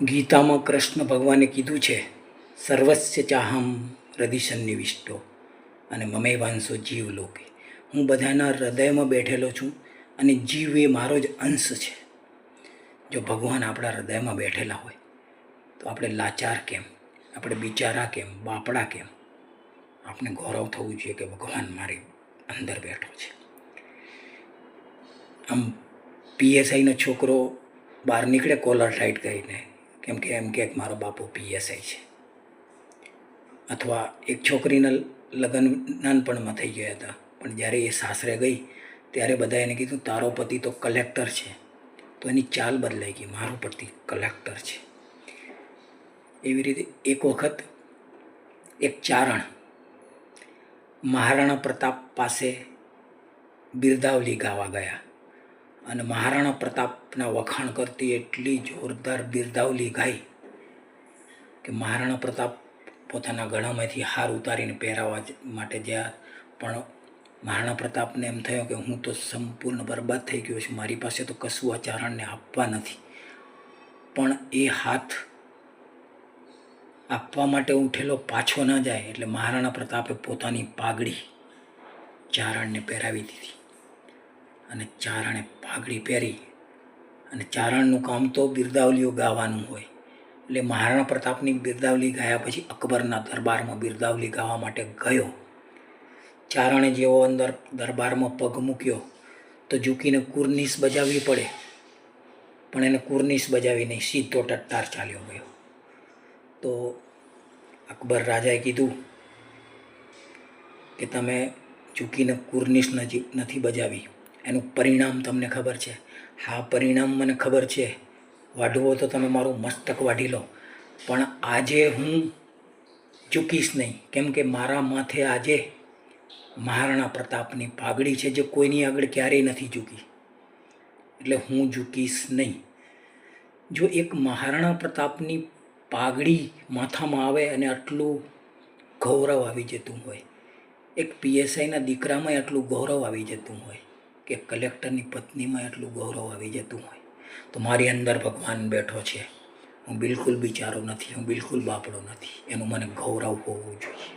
ગીતામાં કૃષ્ણ ભગવાને કીધું છે, સર્વસ્ય ચાહમ હૃદય સન્નિવિષ્ટો અને મમે વાંસો જીવ લોકે. હું બધાના હૃદયમાં બેઠેલો છું અને જીવ એ મારો જ અંશ છે. જો ભગવાન આપણા હૃદયમાં બેઠેલા હોય તો આપણે લાચાર કેમ, આપણે બિચારા કેમ, બાપડા કેમ? આપણે ગૌરવ થવું જોઈએ કે ભગવાન મારી અંદર બેઠો છે. આમ પીએસઆઈનો છોકરો બહાર નીકળે કોલર ટાઈટ કરીને, કેમ કે એમ કે મારો બાપુ પીએસઆઈ છે. અથવા એક છોકરીના લગ્ન નાનપણમાં થઈ ગયા હતા, પણ જ્યારે એ સાસરે ગઈ ત્યારે બધા એને કીધું તારો પતિ તો કલેક્ટર છે. તો એની ચાલ બદલાઈ ગઈ, મારો પતિ કલેક્ટર છે. એવી રીતે એક વખત એક ચારણ મહારાણા પ્રતાપ પાસે બિરદાવલી ગાવા ગયા અને મહારાણા પ્રતાપના વખાણ કરતી એટલી જોરદાર બિરદાવલી ગાઈ કે મહારાણા પ્રતાપ પોતાના ગળામાંથી હાર ઉતારીને પહેરાવવા માટે ગયા. પણ મહારાણા પ્રતાપને એમ થયું કે હું તો સંપૂર્ણ બરબાદ થઈ ગયો છું, મારી પાસે તો કશું આ ચારણને આપવા નથી. પણ એ હાથ આપવા માટે ઉઠેલો પાછો ન જાય એટલે મહારાણા પ્રતાપે પોતાની પાઘડી ચારણને પહેરાવી દીધી અને ચારણે પાઘડી પહેરી. અને ચારણનું કામ તો બિરદાવલીઓ ગાવાનું હોય, એટલે મહારાણા પ્રતાપની બિરદાવલી ગાયા પછી અકબરના દરબારમાં બિરદાવલી ગાવા માટે ગયો. ચારણે જેવો અંદર દરબારમાં પગ મૂક્યો તો ઝૂકીને કુર્નિશ બજાવવી પડે, પણ એને કુર્નિશ બજાવી નહીં, સીધો ટટ્ટાર ચાલ્યો ગયો. તો અકબર રાજાએ કીધું કે તમે ઝૂકીને કુર્નિશ નથી બજાવી, એનું પરિણામ તમને ખબર છે? હા, પરિણામ મને ખબર છે. વાઢવો તો તમે મારું મસ્તક વાઢી લો, પણ આજે હું ઝૂકીશ નહીં, કેમ કે મારા માથે આજે મહારાણા પ્રતાપની પાઘડી છે જે કોઈની આગળ ક્યારેય નથી ઝૂકી, એટલે હું ઝૂકીશ નહીં. જો એક મહારાણા પ્રતાપની પાઘડી માથામાં આવે અને આટલું ગૌરવ આવી જતું હોય, એક પીએસઆઈના દીકરામાં આટલું ગૌરવ આવી જતું હોય, કે કલેક્ટરની પત્નીમાં એટલું ગૌરવ આવી જતું હોય, તો મારી અંદર ભગવાન બેઠો છે. હું બિલકુલ બિચારો નથી, હું બિલકુલ બાપડો નથી, એનું મને ગૌરવ હોવું જોઈએ.